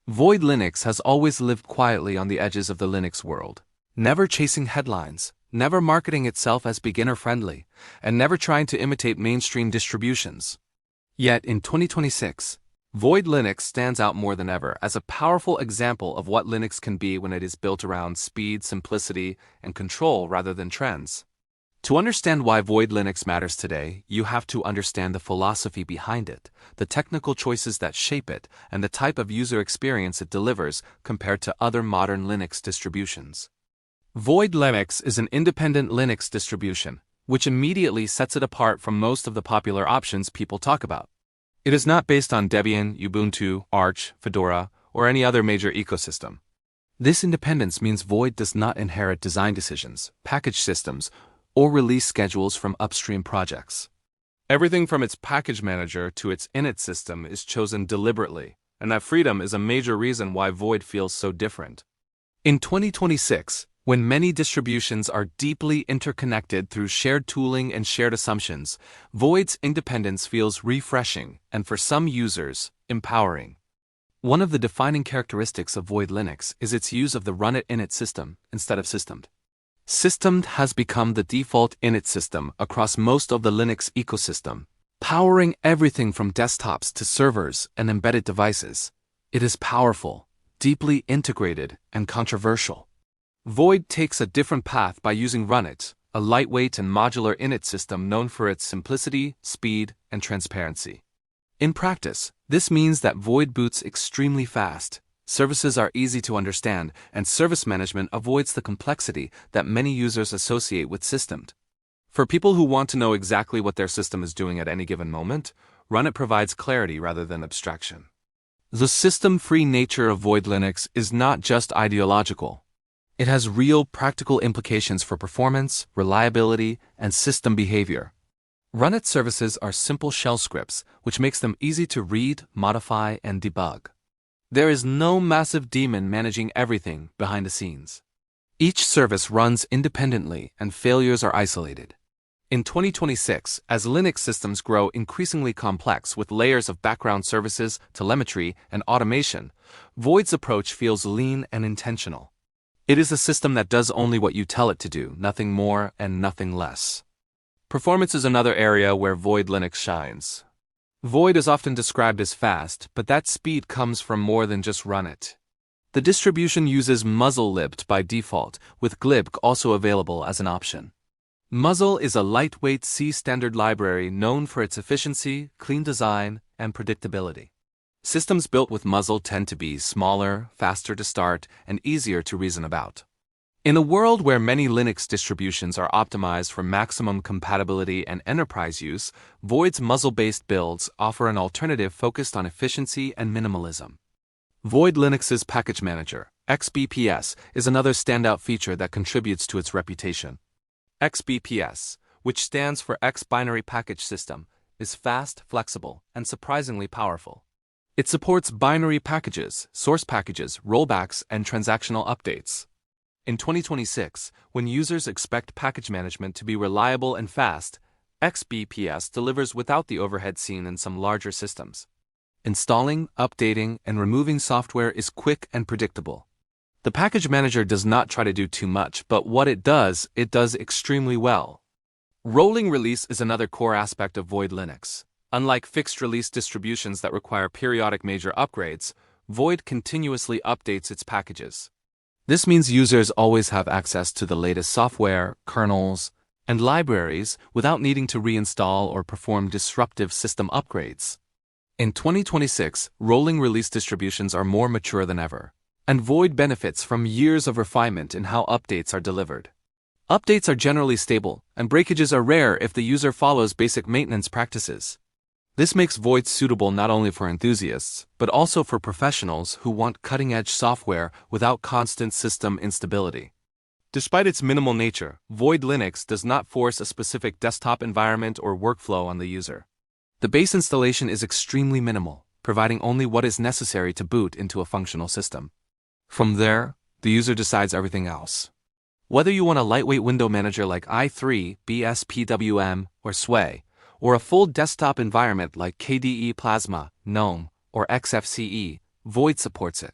Void Linux has always lived quietly on the edges of the Linux world, never chasing headlines, never marketing itself as beginner-friendly, and never trying to imitate mainstream distributions. Yet in 2026, Void Linux stands out more than ever as a powerful example of what Linux can be when it is built around speed, simplicity, and control rather than trends. To understand why Void Linux matters today, you have to understand the philosophy behind it, the technical choices that shape it, and the type of user experience it delivers compared to other modern Linux distributions. Void Linux is an independent Linux distribution, which immediately sets it apart from most of the popular options people talk about. It is not based on Debian, Ubuntu, Arch, Fedora, or any other major ecosystem. This independence means Void does not inherit design decisions, package systems, or release schedules from upstream projects. Everything from its package manager to its init system is chosen deliberately, and that freedom is a major reason why Void feels so different. In 2026, when many distributions are deeply interconnected through shared tooling and shared assumptions, Void's independence feels refreshing and, for some users, empowering. One of the defining characteristics of Void Linux is its use of the Runit init system instead of systemed. Systemed has become the default init system across most of the Linux ecosystem, powering everything from desktops to servers and embedded devices. It is powerful, deeply integrated, and controversial. Void takes a different path by using Runit, a lightweight and modular init system known for its simplicity, speed, and transparency. In practice, this means that Void boots extremely fast, services are easy to understand, and service management avoids the complexity that many users associate with systemed. For people who want to know exactly what their system is doing at any given moment, Runit provides clarity rather than abstraction. The system-free nature of Void Linux is not just ideological. It has real practical implications for performance, reliability, and system behavior. Runit services are simple shell scripts, which makes them easy to read, modify, and debug. There is no massive daemon managing everything behind the scenes. Each service runs independently and failures are isolated. In 2026, as Linux systems grow increasingly complex with layers of background services, telemetry, and automation, Void's approach feels lean and intentional. It is a system that does only what you tell it to do, nothing more and nothing less. Performance is another area where Void Linux shines. Void is often described as fast, but that speed comes from more than just Runit. The distribution uses Musl by default, with Glibc also available as an option. Musl is a lightweight C standard library known for its efficiency, clean design, and predictability. Systems built with Musl tend to be smaller, faster to start, and easier to reason about. In a world where many Linux distributions are optimized for maximum compatibility and enterprise use, Void's Musl-based builds offer an alternative focused on efficiency and minimalism. Void Linux's package manager, XBPS, is another standout feature that contributes to its reputation. XBPS, which stands for X Binary Package System, is fast, flexible, and surprisingly powerful. It supports binary packages, source packages, rollbacks, and transactional updates. In 2026, when users expect package management to be reliable and fast, XBPS delivers without the overhead seen in some larger systems. Installing, updating, and removing software is quick and predictable. The package manager does not try to do too much, but what it does extremely well. Rolling release is another core aspect of Void Linux. Unlike fixed-release distributions that require periodic major upgrades, Void continuously updates its packages. This means users always have access to the latest software, kernels, and libraries without needing to reinstall or perform disruptive system upgrades. In 2026, rolling release distributions are more mature than ever, and Void benefits from years of refinement in how updates are delivered. Updates are generally stable, and breakages are rare if the user follows basic maintenance practices. This makes Void suitable not only for enthusiasts, but also for professionals who want cutting-edge software without constant system instability. Despite its minimal nature, Void Linux does not force a specific desktop environment or workflow on the user. The base installation is extremely minimal, providing only what is necessary to boot into a functional system. From there, the user decides everything else. Whether you want a lightweight window manager like i3, BSPWM, or Sway, or a full desktop environment like KDE Plasma, GNOME, or XFCE, Void supports it.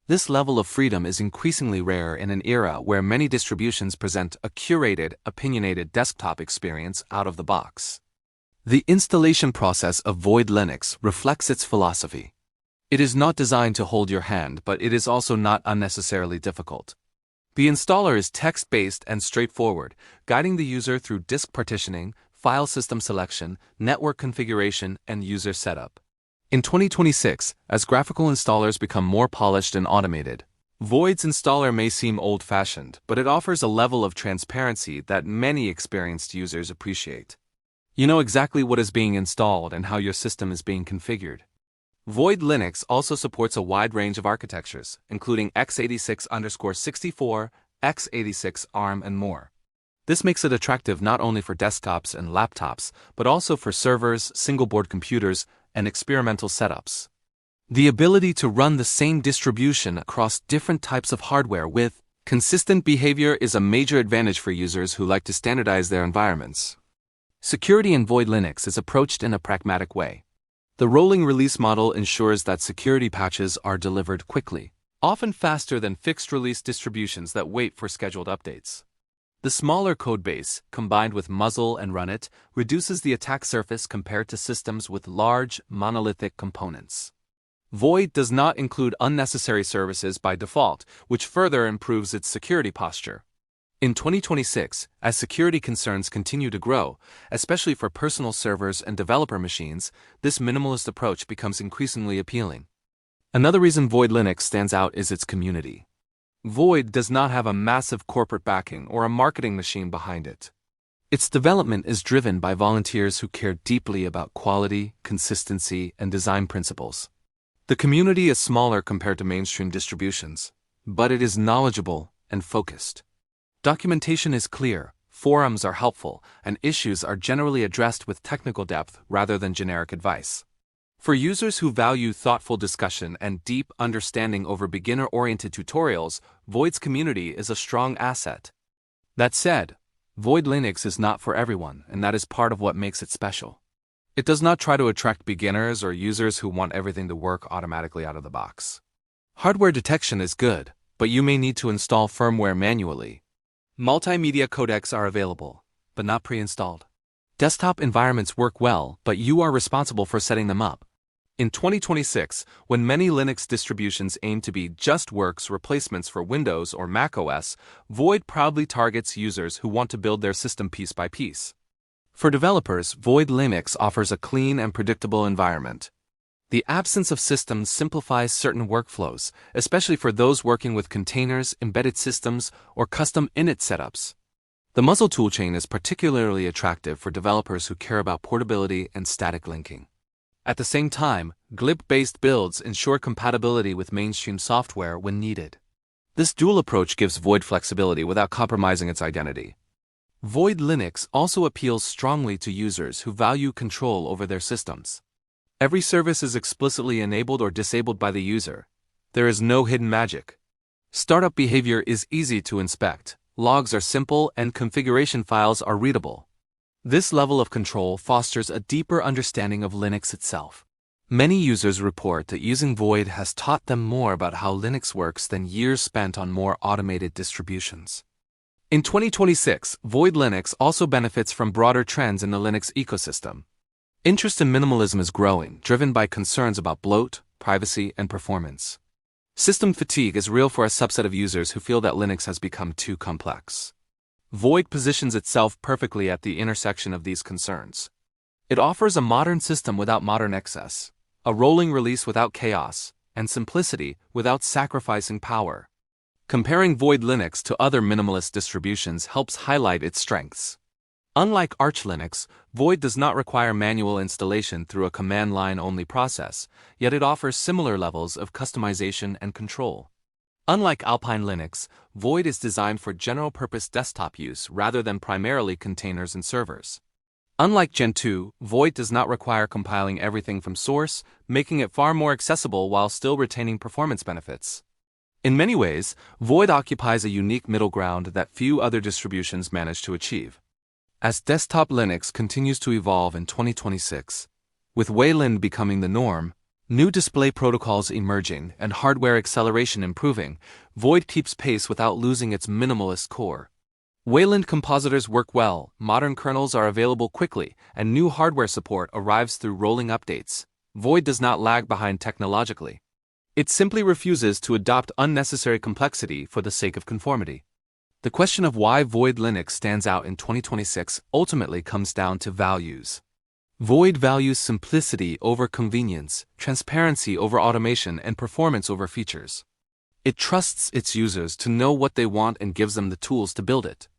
This level of freedom is increasingly rare in an era where many distributions present a curated, opinionated desktop experience out of the box. The installation process of Void Linux reflects its philosophy. It is not designed to hold your hand, but it is also not unnecessarily difficult. The installer is text-based and straightforward, guiding the user through disk partitioning, file system selection, network configuration, and user setup. In 2026, as graphical installers become more polished and automated, Void's installer may seem old-fashioned, but it offers a level of transparency that many experienced users appreciate. You know exactly what is being installed and how your system is being configured. Void Linux also supports a wide range of architectures, including x86-64, x86 ARM, and more. This makes it attractive not only for desktops and laptops, but also for servers, single-board computers, and experimental setups. The ability to run the same distribution across different types of hardware with consistent behavior is a major advantage for users who like to standardize their environments. Security in Void Linux is approached in a pragmatic way. The rolling release model ensures that security patches are delivered quickly, often faster than fixed-release distributions that wait for scheduled updates. The smaller codebase, combined with Musl and Runit, reduces the attack surface compared to systems with large, monolithic components. Void does not include unnecessary services by default, which further improves its security posture. In 2026, as security concerns continue to grow, especially for personal servers and developer machines, this minimalist approach becomes increasingly appealing. Another reason Void Linux stands out is its community. Void does not have a massive corporate backing or a marketing machine behind it. Its development is driven by volunteers who care deeply about quality, consistency, and design principles. The community is smaller compared to mainstream distributions, but it is knowledgeable and focused. Documentation is clear, forums are helpful, and issues are generally addressed with technical depth rather than generic advice. For users who value thoughtful discussion and deep understanding over beginner-oriented tutorials, Void's community is a strong asset. That said, Void Linux is not for everyone, and that is part of what makes it special. It does not try to attract beginners or users who want everything to work automatically out of the box. Hardware detection is good, but you may need to install firmware manually. Multimedia codecs are available, but not pre-installed. Desktop environments work well, but you are responsible for setting them up. In 2026, when many Linux distributions aim to be just works replacements for Windows or Mac OS, Void proudly targets users who want to build their system piece by piece. For developers, Void Linux offers a clean and predictable environment. The absence of systems simplifies certain workflows, especially for those working with containers, embedded systems, or custom init setups. The Musl toolchain is particularly attractive for developers who care about portability and static linking. At the same time, Glibc-based builds ensure compatibility with mainstream software when needed. This dual approach gives Void flexibility without compromising its identity. Void Linux also appeals strongly to users who value control over their systems. Every service is explicitly enabled or disabled by the user. There is no hidden magic. Startup behavior is easy to inspect, logs are simple, and configuration files are readable. This level of control fosters a deeper understanding of Linux itself. Many users report that using Void has taught them more about how Linux works than years spent on more automated distributions. In 2026, Void Linux also benefits from broader trends in the Linux ecosystem. Interest in minimalism is growing, driven by concerns about bloat, privacy, and performance. System fatigue is real for a subset of users who feel that Linux has become too complex. Void positions itself perfectly at the intersection of these concerns. It offers a modern system without modern excess, a rolling release without chaos, and simplicity without sacrificing power. Comparing Void Linux to other minimalist distributions helps highlight its strengths. Unlike Arch Linux, Void does not require manual installation through a command line-only process, yet it offers similar levels of customization and control. Unlike Alpine Linux, Void is designed for general-purpose desktop use rather than primarily containers and servers. Unlike Gentoo, Void does not require compiling everything from source, making it far more accessible while still retaining performance benefits. In many ways, Void occupies a unique middle ground that few other distributions manage to achieve. As desktop Linux continues to evolve in 2026, with Wayland becoming the norm, New display protocols emerging and hardware acceleration improving, Void keeps pace without losing its minimalist core. Wayland compositors work well, modern kernels are available quickly, and new hardware support arrives through rolling updates. Void does not lag behind technologically. It simply refuses to adopt unnecessary complexity for the sake of conformity. The question of why Void Linux stands out in 2026 ultimately comes down to values. Void values simplicity over convenience, transparency over automation, and performance over features. It trusts its users to know what they want and gives them the tools to build it.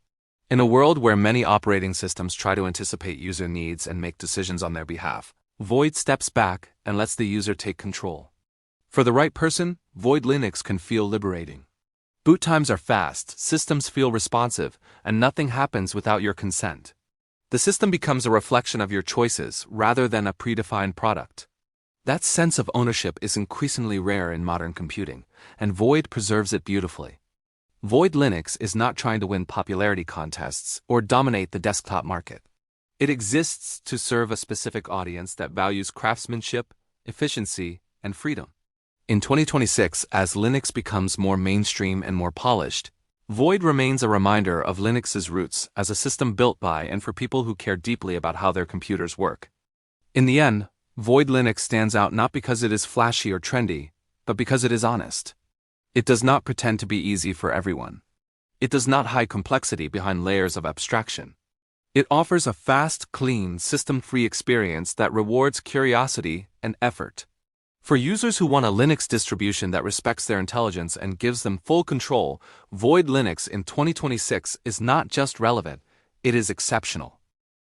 In a world where many operating systems try to anticipate user needs and make decisions on their behalf, Void steps back and lets the user take control. For the right person, Void Linux can feel liberating. Boot times are fast, systems feel responsive, and nothing happens without your consent. The system becomes a reflection of your choices rather than a predefined product. That sense of ownership is increasingly rare in modern computing, and Void preserves it beautifully. Void Linux is not trying to win popularity contests or dominate the desktop market. It exists to serve a specific audience that values craftsmanship, efficiency, and freedom. In 2026, as Linux becomes more mainstream and more polished, Void remains a reminder of Linux's roots as a system built by and for people who care deeply about how their computers work. In the end, Void Linux stands out not because it is flashy or trendy, but because it is honest. It does not pretend to be easy for everyone. It does not hide complexity behind layers of abstraction. It offers a fast, clean, system-free experience that rewards curiosity and effort. For users who want a Linux distribution that respects their intelligence and gives them full control, Void Linux in 2026 is not just relevant, it is exceptional.